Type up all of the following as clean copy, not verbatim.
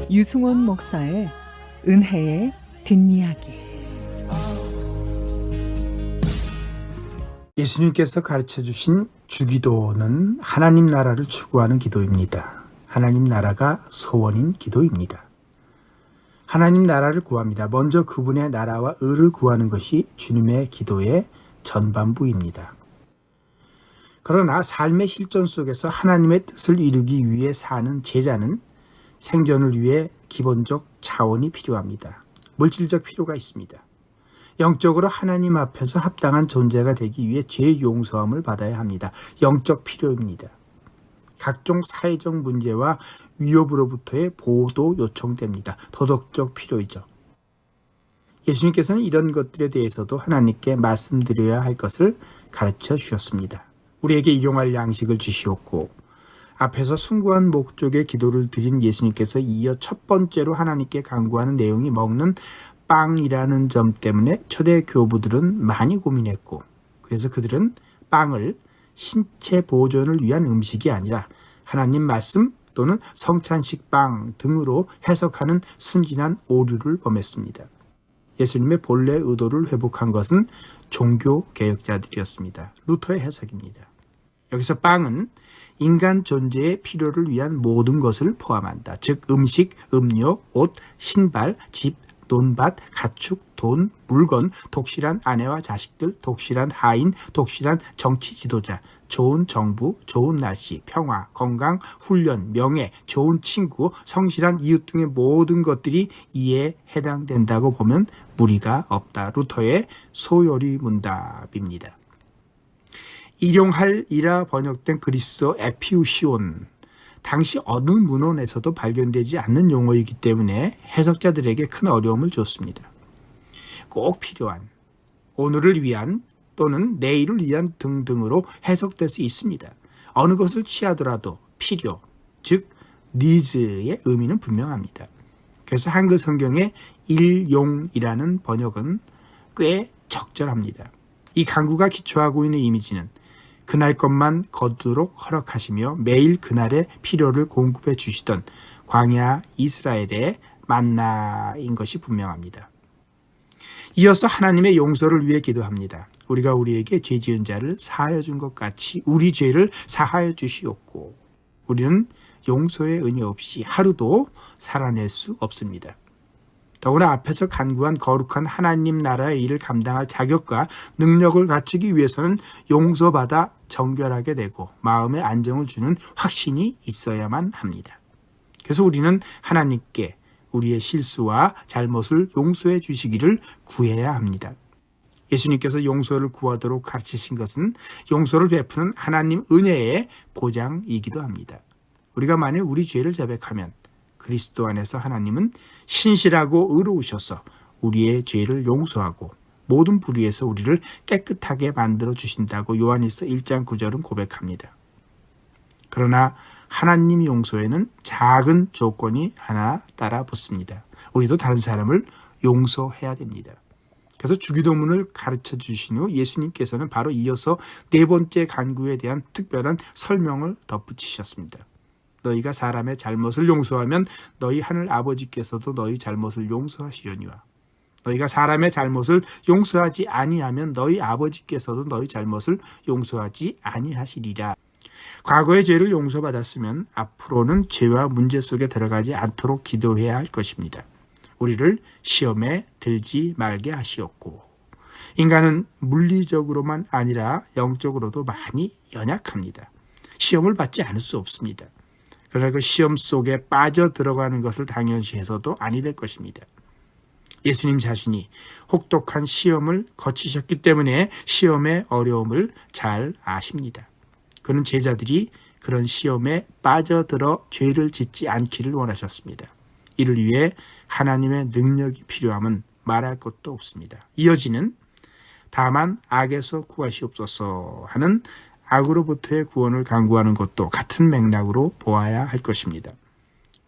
유승원 목사의 은혜의 뒷이야기. 예수님께서 가르쳐주신 주기도는 하나님 나라를 추구하는 기도입니다. 하나님 나라가 소원인 기도입니다. 하나님 나라를 구합니다. 먼저 그분의 나라와 의를 구하는 것이 주님의 기도의 전반부입니다. 그러나 삶의 실존 속에서 하나님의 뜻을 이루기 위해 사는 제자는 생존을 위해 기본적 자원이 필요합니다. 물질적 필요가 있습니다. 영적으로 하나님 앞에서 합당한 존재가 되기 위해 죄 용서함을 받아야 합니다. 영적 필요입니다. 각종 사회적 문제와 위협으로부터의 보호도 요청됩니다. 도덕적 필요이죠. 예수님께서는 이런 것들에 대해서도 하나님께 말씀드려야 할 것을 가르쳐 주셨습니다. 우리에게 일용할 양식을 주시었고, 앞에서 숭고한 목적의 기도를 드린 예수님께서 이어 첫 번째로 하나님께 간구하는 내용이 먹는 빵이라는 점 때문에 초대 교부들은 많이 고민했고, 그래서 그들은 빵을 신체 보존을 위한 음식이 아니라 하나님 말씀 또는 성찬식 빵 등으로 해석하는 순진한 오류를 범했습니다. 예수님의 본래 의도를 회복한 것은 종교 개혁자들이었습니다. 루터의 해석입니다. 여기서 빵은 인간 존재의 필요를 위한 모든 것을 포함한다. 즉 음식, 음료, 옷, 신발, 집, 논밭, 가축, 돈, 물건, 독실한 아내와 자식들, 독실한 하인, 독실한 정치 지도자, 좋은 정부, 좋은 날씨, 평화, 건강, 훈련, 명예, 좋은 친구, 성실한 이웃 등의 모든 것들이 이에 해당된다고 보면 무리가 없다. 루터의 소요리 문답입니다. 일용할이라 번역된 그리스어 에피우시온, 당시 어느 문헌에서도 발견되지 않는 용어이기 때문에 해석자들에게 큰 어려움을 줬습니다. 꼭 필요한, 오늘을 위한 또는 내일을 위한 등등으로 해석될 수 있습니다. 어느 것을 취하더라도 필요, 즉 needs의 의미는 분명합니다. 그래서 한글 성경의 일용이라는 번역은 꽤 적절합니다. 이 간구가 기초하고 있는 이미지는 그날 것만 거두도록 허락하시며 매일 그날의 필요를 공급해 주시던 광야 이스라엘의 만나인 것이 분명합니다. 이어서 하나님의 용서를 위해 기도합니다. 우리가 우리에게 죄 지은 자를 사하여 준 것 같이 우리 죄를 사하여 주시옵고, 우리는 용서의 은혜 없이 하루도 살아낼 수 없습니다. 더구나 앞에서 간구한 거룩한 하나님 나라의 일을 감당할 자격과 능력을 갖추기 위해서는 용서받아 정결하게 되고 마음에 안정을 주는 확신이 있어야만 합니다. 그래서 우리는 하나님께 우리의 실수와 잘못을 용서해 주시기를 구해야 합니다. 예수님께서 용서를 구하도록 가르치신 것은 용서를 베푸는 하나님 은혜의 보장이기도 합니다. 우리가 만일 우리 죄를 자백하면 그리스도 안에서 하나님은 신실하고 의로우셔서 우리의 죄를 용서하고 모든 불의에서 우리를 깨끗하게 만들어 주신다고 요한일서 1장 9절은 고백합니다. 그러나 하나님 용서에는 작은 조건이 하나 따라 붙습니다. 우리도 다른 사람을 용서해야 됩니다. 그래서 주기도문을 가르쳐 주신 후 예수님께서는 바로 이어서 네 번째 간구에 대한 특별한 설명을 덧붙이셨습니다. 너희가 사람의 잘못을 용서하면 너희 하늘 아버지께서도 너희 잘못을 용서하시려니와 너희가 사람의 잘못을 용서하지 아니하면 너희 아버지께서도 너희 잘못을 용서하지 아니하시리라. 과거의 죄를 용서받았으면 앞으로는 죄와 문제 속에 들어가지 않도록 기도해야 할 것입니다. 우리를 시험에 들지 말게 하시옵고, 인간은 물리적으로만 아니라 영적으로도 많이 연약합니다. 시험을 받지 않을 수 없습니다. 그러나 그 시험 속에 빠져 들어가는 것을 당연시해서도 아니 될 것입니다. 예수님 자신이 혹독한 시험을 거치셨기 때문에 시험의 어려움을 잘 아십니다. 그는 제자들이 그런 시험에 빠져들어 죄를 짓지 않기를 원하셨습니다. 이를 위해 하나님의 능력이 필요함은 말할 것도 없습니다. 이어지는 다만 악에서 구하시옵소서 하는 악으로부터의 구원을 간구하는 것도 같은 맥락으로 보아야 할 것입니다.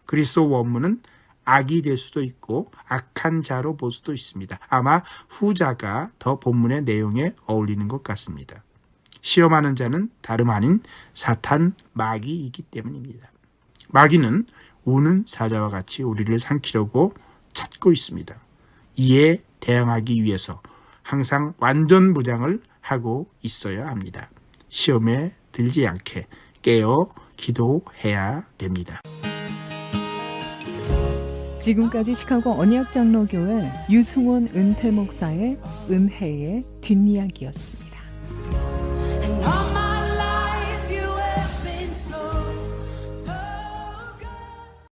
그리스도 원문은 악이 될 수도 있고 악한 자로 볼 수도 있습니다. 아마 후자가 더 본문의 내용에 어울리는 것 같습니다. 시험하는 자는 다름 아닌 사탄 마귀이기 때문입니다. 마귀는 우는 사자와 같이 우리를 삼키려고 찾고 있습니다. 이에 대항하기 위해서 항상 완전 무장을 하고 있어야 합니다. 시험에 들지 않게 깨어 기도해야 됩니다. 지금까지 시카고 언약장로교회 유승원 은퇴 목사의 은혜의 뒷이야기였습니다. And all my